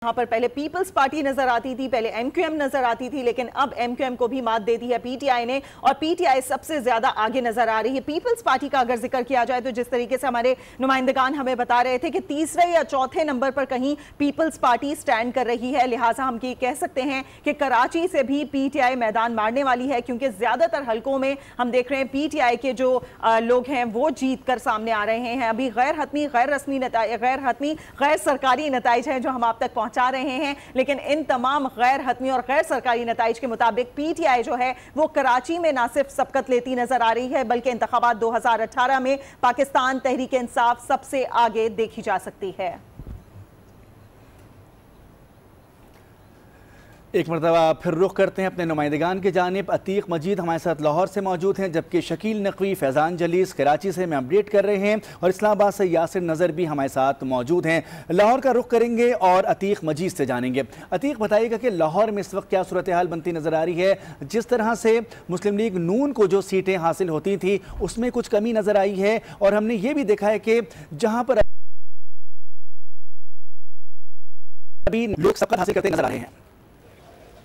यहाँ पर पहले पीपल्स पार्टी नजर आती थी, पहले एमक्यूएम नजर आती थी, लेकिन अब एमक्यूएम को भी मात दे दी है पीटीआई ने और पीटीआई सबसे ज्यादा आगे नजर आ रही है। पीपल्स पार्टी का अगर जिक्र किया जाए तो जिस तरीके से हमारे नुमाइंदगान हमें बता रहे थे कि तीसरे या चौथे नंबर पर कहीं पीपल्स पार्टी स्टैंड कर रही है, लिहाजा हम ये कह सकते हैं कि कराची से भी पीटीआई मैदान मारने वाली है, क्योंकि ज्यादातर हलकों में हम देख रहे हैं पीटीआई के जो लोग हैं वो जीत कर सामने आ रहे हैं। अभी गैर हतमी गैर सरकारी नताइज हैं जो हम आप तक पहुंचा रहे हैं, लेकिन इन तमाम गैर हतमी और गैर सरकारी नताइज के मुताबिक पीटीआई जो है वो कराची में ना सिर्फ सबकत लेती नजर आ रही है, बल्कि इंतखाबात 2018 में पाकिस्तान तहरीक इंसाफ सबसे आगे देखी जा सकती है। एक मरतबा फिर रुख करते हैं अपने नुमाइंदगान की जानिब। अतीक मजीद हमारे साथ लाहौर से मौजूद हैं, जबकि शकील नकवी, फैज़ान जलीस कराची से हमें अपडेट कर रहे हैं और इस्लामाबाद से यासिर नज़र भी हमारे साथ मौजूद हैं। लाहौर का रुख करेंगे और अतीक मजीद से जानेंगे। अतीक, बताइएगा कि लाहौर में इस वक्त क्या सूरत हाल बनती नज़र आ रही है? जिस तरह से मुस्लिम लीग नून को जो सीटें हासिल होती थी उसमें कुछ कमी नज़र आई है, और हमने ये भी देखा है कि जहाँ पर अभी लोग सबकत हासिल करते नजर आ रहे हैं।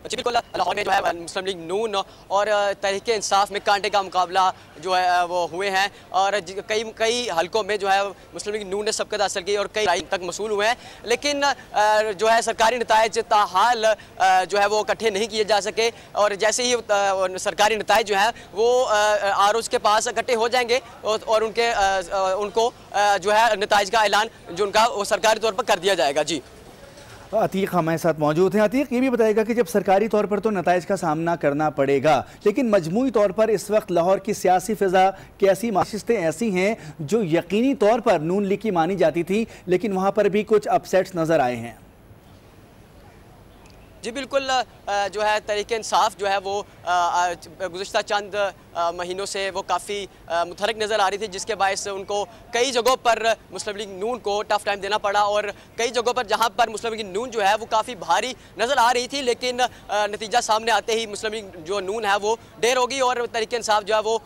जी बिल्कुल, लाहौर में जो है मुस्लिम लीग नून और तहरीक इंसाफ में कांटे का मुकाबला जो है वो हुए हैं और कई हलकों में जो है मुस्लिम लीग नून ने सबकत हासिल की और कई राय तक मसूल हुए हैं, लेकिन जो है सरकारी नताइज ताहाल जो है वो इकट्ठे नहीं किए जा सके। और जैसे ही सरकारी नताइज जो है वो आरोज के पास इकट्ठे हो जाएंगे और उनको जो है नताइज का ऐलान जो उनका वो सरकारी तौर पर कर दिया जाएगा। जी अतीक हमारे साथ मौजूद हैं। अतीक, ये भी बताएगा कि जब सरकारी तौर पर तो नताइज का सामना करना पड़ेगा, लेकिन मजमूई तौर पर इस वक्त लाहौर की सियासी फिजा की ऐसी माशिस्तें ऐसी हैं जो यकीनी तौर पर नून लीग की मानी जाती थी, लेकिन वहाँ पर भी कुछ अपसेट्स नज़र आए हैं। जी बिल्कुल, जो है तहरीक इंसाफ जो है वो गुज़िश्ता चंद महीनों से वो काफ़ी मुतहरक नज़र आ रही थी, जिसके बायस उनको कई जगहों पर मुस्लिम लीग नून को टफ टाइम देना पड़ा और कई जगहों पर जहां पर मुस्लिम लीग नून जो है वो काफ़ी भारी नज़र आ रही थी, लेकिन नतीजा सामने आते ही मुस्लिम लीग जो नून है वो ढेर होगी और तहरीक इंसाफ जो है वो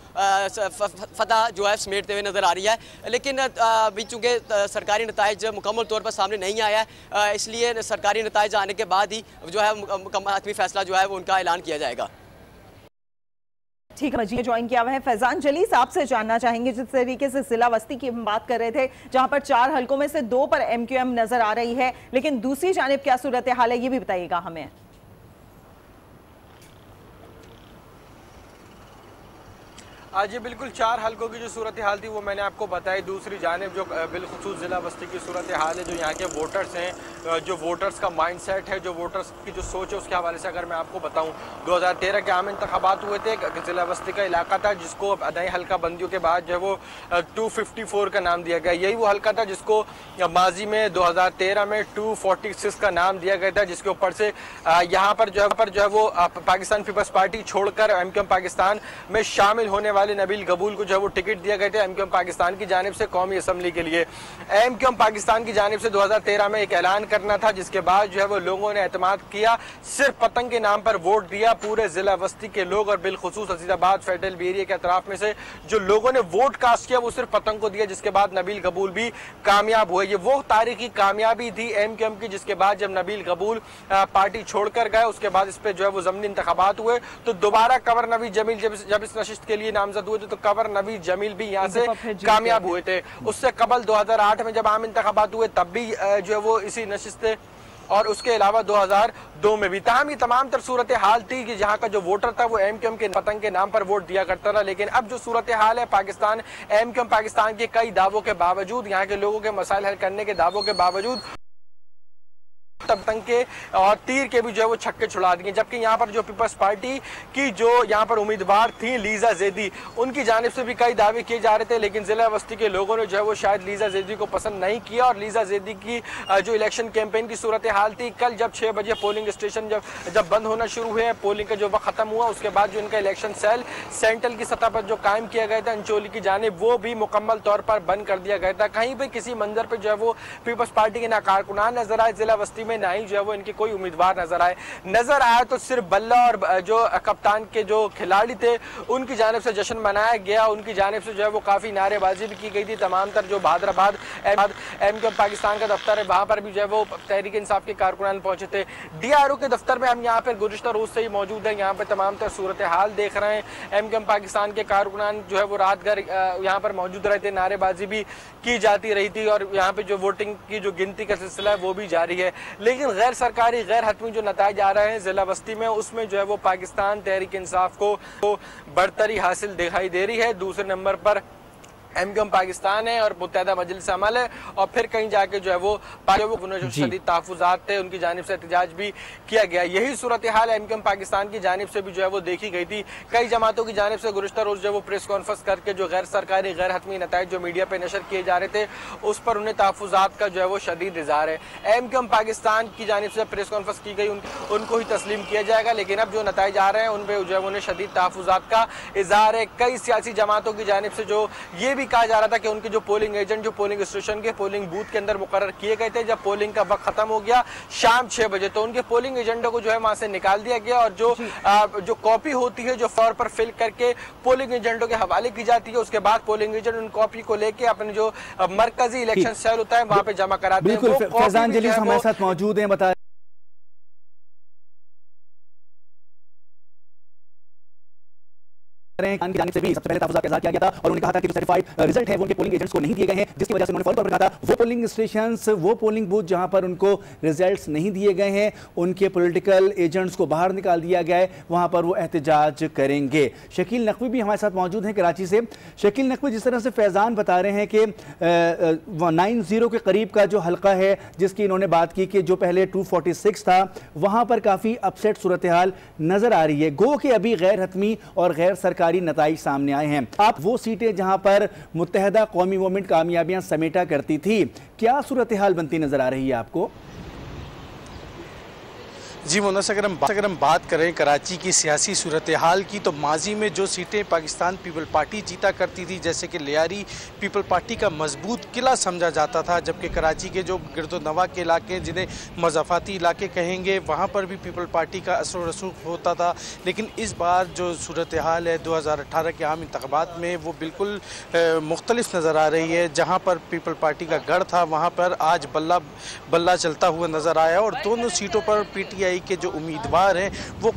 फतह जो है समेटते हुए नज़र आ रही है। लेकिन अभी चूँकि सरकारी नताइज मुकम्मल तौर पर सामने नहीं आया है, इसलिए सरकारी नताइज आने के बाद ही जो है मुकम्मल हतमी फैसला जो है वो उनका ऐलान किया जाएगा। ठीक है, मजीद ज्वाइन किया हुआ है फैजान जलीस, आपसे जानना चाहेंगे जिस तरीके से जिला वस्ती की हम बात कर रहे थे जहां पर 4 हलकों में से 2 पर एमक्यूएम नजर आ रही है, लेकिन दूसरी जानिब क्या सूरत हाल है ये भी बताइएगा हमें। जी बिल्कुल, 4 हलकों की जो सूरत हाल थी वो मैंने आपको बताई। दूसरी जानिब जो बिलखुसूस ज़िला बस्ती की सूरत हाल है, जो यहाँ के वोटर्स हैं, जो वोटर्स का माइंडसेट है, जो वोटर्स की जो सोच है, उसके हवाले से अगर मैं आपको बताऊँ, 2013 के आम इंतखाबात हुए थे। ज़िला बस्ती का इलाका था जिसको नई हल्का बंदियों के बाद जो है वो 254 का नाम दिया गया। यही वो हल्का था जिसको माजी में 2013 में 246 का नाम दिया गया था, जिसके ऊपर से यहाँ पर जो है वो पाकिस्तान पीपल्स पार्टी छोड़कर एमक्यूएम पाकिस्तान में शामिल होने वाले नबील गबूल को जो है वो टिकट दिया गया था एमक्यूएम पाकिस्तान की जानिब से कौमी असम्बली के लिए। एमक्यूएम पाकिस्तान की जानिब से 2013 में एक ऐलान करना था, जिसके बाद जो है वो लोगों ने एतमाद किया, सिर्फ पतंग के नाम पर वोट दिया। पूरे जिला बस्ती के लोग और बिलखुसूस अजीजाबाद फेडरल एरिया के अतराफ में से जो लोगों ने वोट कास्ट किया वो सिर्फ पतंग को दिया, जिसके बाद नबील गबूल भी कामयाब हुए। ये वो तारीखी कामयाबी थी एमक्यूएम की, जिसके बाद जब नबील गबूल पार्टी छोड़कर गए उसके बाद इस पर जो है वो ज़मीनी इंतखाबात हुए, तो दोबारा कंवर नवीद जमील जब इस नशिस्त के लिए नामजद हुए थे तो कंवर नवीद जमील भी यहाँ से कामयाब हुए थे। उससे कबल 2008 में जब आम इंतखाबात हुए तब भी जो है वो इसी नशिस्त और उसके अलावा 2002 में भी। तमाम ये तमाम तर सूरत हाल थी कि जहाँ का जो वोटर था वो एमक्यूएम के पतंग के नाम पर वोट दिया करता था। लेकिन अब जो सूरत हाल है पाकिस्तान, एमक्यूएम पाकिस्तान के कई दावों के बावजूद, यहाँ के लोगों के मसाइल हल करने के दावों के बावजूद तंग के और तीर के भी जो है वो छक्के छुड़ा दिए। जबकि यहाँ पर जो पीपल्स पार्टी की जो यहाँ पर उम्मीदवार थी लीजा जैदी, उनकी जानिब से भी कई दावे किए जा रहे थे, लेकिन जिला बस्ती के लोगों ने जो है वो शायद लीजा जैदी को पसंद नहीं किया। और लीजा जैदी की जो इलेक्शन कैंपेन की सूरत हाल थी, कल जब 6 बजे पोलिंग स्टेशन जब बंद होना शुरू हुए, पोलिंग का जो वक्त खत्म हुआ, उसके बाद जो इनका इलेक्शन सेल सेंट्रल की सतह पर जो कायम किया गया था अंचोली की जानिब, वो भी मुकम्मल तौर पर बंद कर दिया गया था। कहीं भी किसी मंजर पर जो है वो पीपल्स पार्टी के ना कारकुनान नजर आए जिला बस्ती में, में ना ही जो है वो इनके कोई उम्मीदवार नजर आया तो सिर्फ बल्ला और जो कप्तान के जो खिलाड़ी थे उनकी जानिब से जश्न मनाया गया। उनकी जानिब से जो है वो काफ़ी नारेबाजी भी की गई थी। तमाम तर जो बहादुराबाद MQM पाकिस्तान का दफ्तर है वहाँ पर भी जो है वो तहरीक इंसाफ के कारकुनान पहुंचे थे। DRO के दफ्तर में हम यहाँ पर गुज़िश्ता रोज़ से ही मौजूद हैं। यहाँ पर तमाम तर सूरत हाल देख रहे हैं। MQM पाकिस्तान के कारकुनान जो है वो रात भर यहाँ पर मौजूद रहे थे, नारेबाजी भी की जाती रही थी और यहाँ पे जो वोटिंग की जो गिनती का सिलसिला है वो भी जारी है। लेकिन गैर सरकारी गैर हतमी जो नताइज आ रहे हैं ज़िला बस्ती में, उसमें जो है वो पाकिस्तान तहरीक इंसाफ को बढ़तरी हासिल दिखाई दे रही है। दूसरे नंबर पर MQM पाकिस्तान है और मुत्तहदा मजलिस अमल है और फिर कहीं जाके जो है वो जो शदीद तहफ़्फ़ुज़ात थे उनकी जानिब से एहतजाज भी किया गया। यही सूरत हाल MQM पाकिस्तान की जानिब से भी जो है वो देखी गई थी। कई जमातों की जानिब से गुज़िश्ता रोज़ जो है वो प्रेस कॉन्फ्रेंस करके जो गैर सरकारी गैर हतमी नताइज जो मीडिया पर नशर किए जा रहे थे उस पर उन्हें तहफ़्फ़ुज़ात का जो है वो शदीद इज़हार है। MQM पाकिस्तान की जानिब से प्रेस कॉन्फ्रेंस की गई उनको ही तस्लीम किया जाएगा, लेकिन अब जो नताइज आ रहे हैं उन पर जो है उन्हें शदीद तहफ़्फ़ुज़ात का इज़हार है। कई सियासी जमातों की जानिब से जो ये भी कहा जा रहा था कि उनके जो पोलिंग एजेंट जो पोलिंग स्टेशन के पोलिंग बूथ के अंदर मुकर्रर किए गए थे, जब पोलिंग का वक्त खत्म हो गया शाम 6 बजे, तो उनके पोलिंग एजेंटों को जो है वहां से निकाल दिया गया और जो कॉपी होती है जो फॉर्म पर फिल करके पोलिंग एजेंटों के हवाले की जाती है, उसके बाद पोलिंग एजेंट उन कॉपी को लेके अपने जो मरकजी इलेक्शन सेल होता है वहां पे जमा कराते हैं। बिल्कुल, फैजान जलीस हमारे साथ मौजूद हैं, बता से भी सबसे पहले तहफ़्फ़ुज़ात का इज़हार किया गया था और उन्होंने कहा था कि जो सर्टिफाइड रिजल्ट है वो उनके पोलिंग एजेंट्स को नहीं दिए गए हैं, जिसकी वजह से उन्होंने फौरन कहा था वो पोलिंग स्टेशंस वो पोलिंग बूथ जहां पर उनको रिजल्ट्स नहीं दिए गए हैं उनके पॉलिटिकल एजेंट्स को बाहर निकाल दिया गया है, वहां पर वो एहतजाज करेंगे। शकील नकवी भी हमारे साथ मौजूद हैं कराची से। शकील नकवी, जिस तरह से फैज़ान बता रहे हैं कि 90 के करीब का जो हल्का है जिसकी इन्होंने बात की कि जो पहले 246 था वहां पर काफ़ी अपसेट सूरत हाल नजर आ रही है, गो कि अभी गैर हतमी और गैर सरकारी नताइज सामने आए हैं। आप वो सीटें जहां पर मुत्तहदा कौमी मूवमेंट कामयाबियां समेटा करती थी, क्या सूरत हाल बनती नजर आ रही है आपको? जी मुन्नस, अगर हम बात करें कराची की सियासी सूरत हाल की तो माजी में जो सीटें पाकिस्तान पीपल पार्टी जीता करती थी, जैसे कि लियारी पीपल पार्टी का मजबूत किला समझा जाता था, जबकि कराची के जो गिरदोनवा के इलाके जिन्हें मज़ाफ़ाती इलाके कहेंगे वहाँ पर भी पीपल पार्टी का असर रसूख होता था। लेकिन इस बार जो सूरत हाल है 2018 के आम इंतख़ाबात में वो बिल्कुल मुख्तलिफ नज़र आ रही है। जहाँ पर पीपल पार्टी का गढ़ था वहाँ पर आज बल्ला चलता हुआ नज़र आया और दोनों सीटों पर PTI के जो उम्मीदवार हैं वो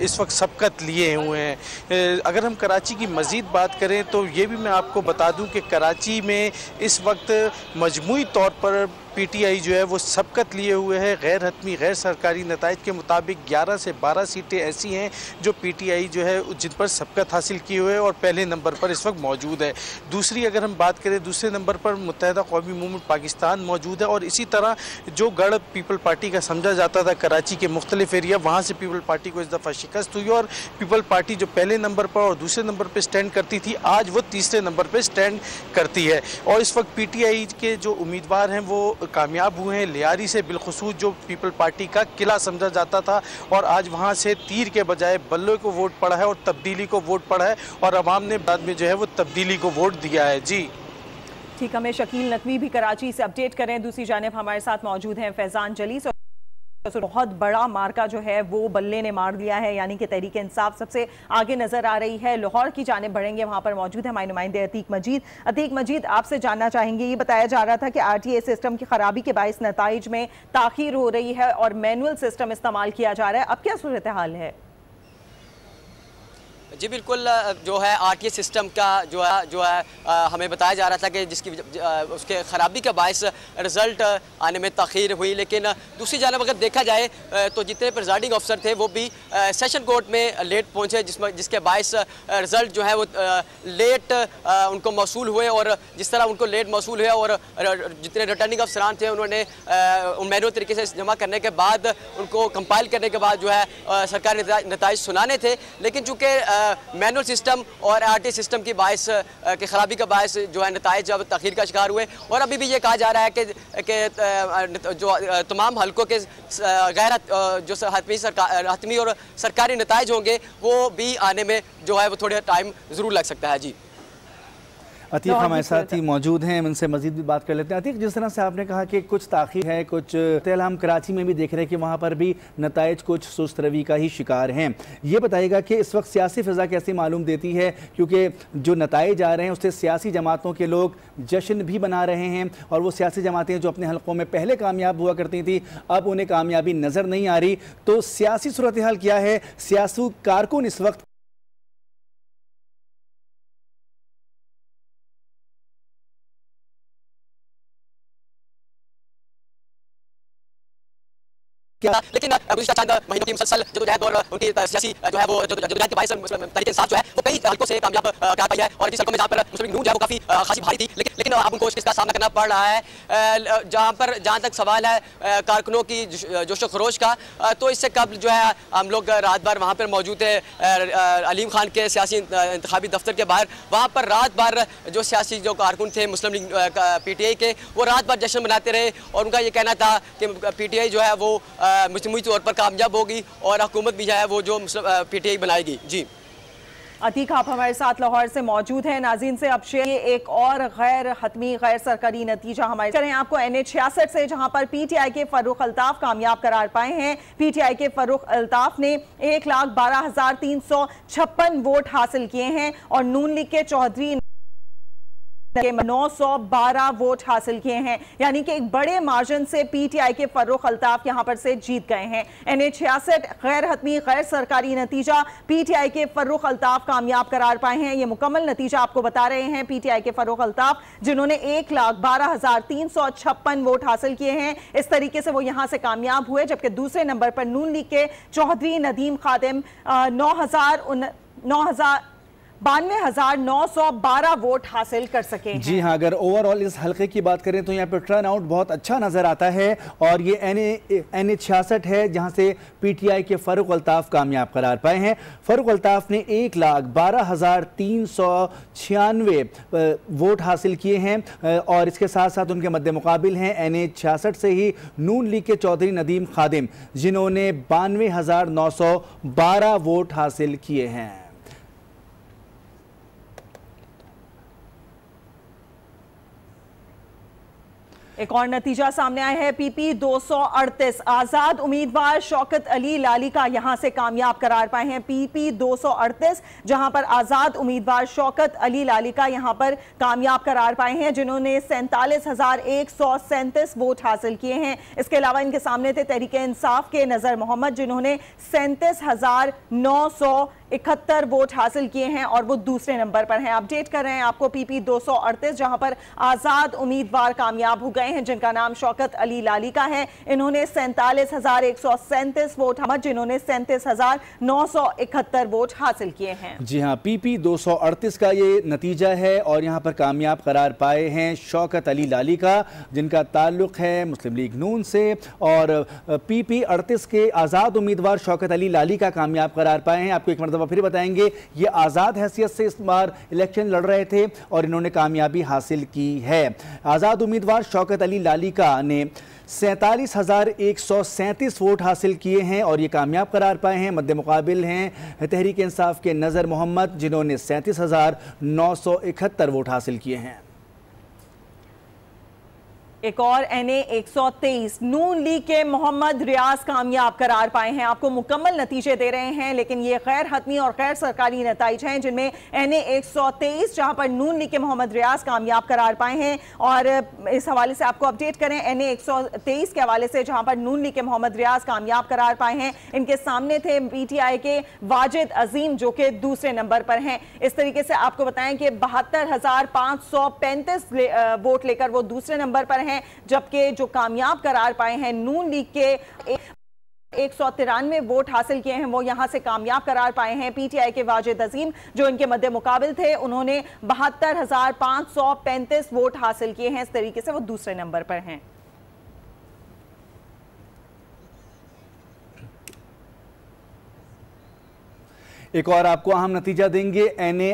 इस वक्त सबकत लिए हुए हैं। अगर हम कराची की मज़ीद बात करें तो ये भी मैं आपको बता दूं कि कराची में इस वक्त मजमूई तौर पर PTI जो है वो सबकत लिए हुए है। गैर हतमी गैर सरकारी नताइज के मुताबिक 11 से 12 सीटें ऐसी हैं जो PTI जो है जिन पर सबकत हासिल किए हुए है और पहले नंबर पर इस वक्त मौजूद है। दूसरी अगर हम बात करें दूसरे नंबर पर मुत्तहदा कौमी मूवमेंट पाकिस्तान मौजूद है और इसी तरह जो गढ़ पीपल पार्टी का समझा जाता था कराची के मुख्तलिफ एरिया, वहाँ से पीपल पार्टी को इस दफ़ा शिकस्त हुई और पीपल पार्टी जो पहले नंबर पर और दूसरे नंबर पर स्टैंड करती थी आज वो तीसरे नंबर पर स्टैंड करती है। और इस वक्त PTI के जो उम्मीदवार हैं वो कामयाब हुए हैं। लियारी से बिलखुसूस जो पीपल पार्टी का किला समझा जाता था और आज वहां से तीर के बजाय बल्ले को वोट पड़ा है और तब्दीली को वोट पड़ा है और अवाम ने बाद में जो है वो तब्दीली को वोट दिया है। जी ठीक, हमें शकील नकवी भी कराची से अपडेट करें। दूसरी जानिब हमारे साथ मौजूद हैं फैजान जलीस। बहुत बड़ा मार्का जो है वो बल्ले ने मार दिया है, यानी कि तहरीक इंसाफ सबसे आगे नजर आ रही है। लाहौर की जानिब बढ़ेंगे, वहां पर मौजूद है हमारे नुमाइंदे अतीक मजीद। अतीक मजीद, आपसे जानना चाहेंगे, ये बताया जा रहा था कि RTA सिस्टम की खराबी के बायस नताइज में ताखीर हो रही है और मैनुअल सिस्टम इस्तेमाल किया जा रहा है, अब क्या सूरत हाल है? जी बिल्कुल, जो है RTA सिस्टम का जो है हमें बताया जा रहा था कि जिसकी उसके ख़राबी का बायस रिज़ल्ट आने में ताख़ीर हुई। लेकिन दूसरी जानब अगर देखा जाए तो जितने प्रिजाइडिंग अफसर थे वो भी सेशन कोर्ट में लेट पहुँचे, जिसके बायस रिज़ल्ट जो है वो लेट उनको मौसूल हुए और जिस तरह उनको लेट मौसूल हुए और जितने रिटर्निंग अफसरान थे उन्होंने मैनुअल तरीके से जमा करने के बाद उनको कंपाइल करने के बाद जो है सरकारी नताइज सुनाने थे। लेकिन चूँकि मैनुअल सिस्टम और RTA सिस्टम की बायस की खराबी का बायस जो है नताइज अब तखीर का शिकार हुए और अभी भी ये कहा जा रहा है कि जो तमाम हल्कों के गैर जो हतमी और सरकारी नताइज होंगे वो भी आने में जो है वो थोड़े टाइम ज़रूर लग सकता है। जी अतीक हमारे साथ ही मौजूद हैं, उनसे मजीद भी बात कर लेते हैं। अतीक, जिस तरह से आपने कहा कि कुछ ताख़ीर है, कुछ हम कराची में भी देख रहे हैं कि वहाँ पर भी नताइज कुछ सुस्त रवि का ही शिकार हैं। ये बताइएगा कि इस वक्त सियासी फ़िज़ा कैसी मालूम देती है, क्योंकि जो नताइज आ रहे हैं उससे सियासी जमातों के लोग जश्न भी बना रहे हैं और वो सियासी जमातें जो अपने हलकों में पहले कामयाब हुआ करती थी अब उन्हें कामयाबी नज़र नहीं आ रही। तो सियासी सूरत हाल क्या है? सियासी कारकुन इस वक्त लेकिन गुज़िश्ता चंद महीनों की मुसलसल जदोजहद और उनकी सियासी जो है वो जदोजहद के बायस तहरीक इंसाफ जो है वो कई हल्कों से कामयाब करार पाई है और जिस हल्कों में जहाँ पर मुस्लिम लीग नून जो है वो काफ़ी खासी भारी थी, लेकिन अब उनको इसका सामना करना पड़ रहा है। जहाँ तक सवाल है कारकुनों की जोश खरोश का, तो इससे कबल जो है हम लोग रात भर वहाँ पर मौजूद थे अलीम खान के सियासी इंतखाबी दफ्तर के बाहर। वहाँ पर रात भर जो सियासी जो कारकुन थे मुस्लिम लीग PTI के, वो रात भर जश्न मनाते रहे और उनका ये कहना था कि PTI जो है वो मजमूई तौर पर कामयाब होगी और हुकूमत भी जो है वो जो PTI बनाएगी। जी अतीक, आप हमारे साथ लाहौर से मौजूद हैं। नाज़रीन से अब शेयर एक और गैर हतमी गैर सरकारी नतीजा हमारे करें आपको NH66 से, जहां पर PTI के फर्रुख अल्ताफ कामयाब करार पाए हैं। PTI के फर्रुख अल्ताफ ने 1,12,356 वोट हासिल किए हैं और नून लीग के चौधरी 912 वोट हासिल किए हैं, यानी कि एक बड़े मार्जिन से PTI के फर्रुख अल्ताफ यहां पर से जीत गए हैं। NH66 गैर हतमी गैर सरकारी नतीजा, PTI के फर्रुख अल्ताफ कामयाब करार पाए हैं। ये मुकम्मल नतीजा आपको बता रहे हैं PTI के फर्रुख अल्ताफ, जिन्होंने 1,12,356 वोट हासिल किए हैं। इस तरीके से वो यहां से कामयाब हुए, जबकि दूसरे नंबर पर नून लीग के चौधरी नदीम खादिम 92,912 वोट हासिल कर सके हैं। जी हाँ, अगर ओवरऑल इस हल्के की बात करें तो यहाँ पर टर्न आउट बहुत अच्छा नज़र आता है और ये NH66 है जहाँ से PTI के फर्रुख अल्ताफ कामयाब करार पाए हैं। फर्रुख अल्ताफ ने 1,12,396 वोट हासिल किए हैं और इसके साथ साथ उनके मद्दे मुकाबिल हैं NH66 से ही नून लीग के चौधरी नदीम खादिम, जिन्होंने 92,912 वोट हासिल किए हैं। एक और नतीजा सामने आया है PP 238, आजाद उम्मीदवार शौकत अली लालिका यहां से कामयाब करार पाए हैं। PP 238, जहां पर आजाद उम्मीदवार शौकत अली लालिका यहां पर कामयाब करार पाए हैं, जिन्होंने 47,137 वोट हासिल किए हैं। इसके अलावा इनके सामने थे तहरीक इंसाफ के नजर मोहम्मद, जिन्होंने 37,971 वोट हासिल किए हैं और वो दूसरे नंबर पर हैं। अपडेट कर रहे हैं आपको PP 238, जहां पर आजाद उम्मीदवार कामयाब हो गए हैं, जिनका नाम शौकत अली लालिका है। इन्होंने 47,137 वोट, जिन्होंने 37,971 वोट हासिल किए हैं। जी हाँ, PP 238 का ये नतीजा है और यहाँ पर कामयाब करार पाए हैं शौकत अली लालिका, जिनका ताल्लुक है मुस्लिम लीग नून से। और PP 38 के आज़ाद उम्मीदवार शौकत अली लालिका कामयाब करार पाए हैं। आपको एक मरतबा फिर बताएंगे, ये आज़ाद हैसियत से इस बार इलेक्शन लड़ रहे थे और इन्होंने कामयाबी हासिल की है। आज़ाद उम्मीदवार शौकत अली लालिका ने 47,137 वोट हासिल किए हैं और ये कामयाब करार पाए हैं। मद्दे मुकाबिल हैं तहरीक इंसाफ के नज़र मोहम्मद, जिन्होंने 37,971 वोट हासिल किए हैं। एक और NA 123, नून लीग के मोहम्मद रियाज कामयाब करार पाए हैं। आपको मुकम्मल नतीजे दे रहे हैं, लेकिन ये गैर हतमी और गैर सरकारी नतीजे हैं, जिनमें NA 123 जहां पर नून लीग के मोहम्मद रियाज कामयाब करार पाए हैं। और इस हवाले से आपको अपडेट करें NA 123 के हवाले से, जहां पर नून लीग के मोहम्मद रियाज कामयाब करार पाए हैं। इनके सामने थे PTI के वाजिद अजीम, जो कि दूसरे नंबर पर हैं। इस तरीके से आपको बताएं कि 72,535 वोट लेकर वो दूसरे नंबर पर हैं, जबकि जो कामयाब करार पाए हैं नून लीग के 193 वोट हासिल किए हैं, वो यहां से कामयाब करार पाए हैं। PTI के वाजिद अजीम, जो इनके मद्दे मुकाबिल थे, उन्होंने 72,535 वोट हासिल किए हैं। इस तरीके से वो दूसरे नंबर पर हैं। एक और आपको अहम नतीजा देंगे। NA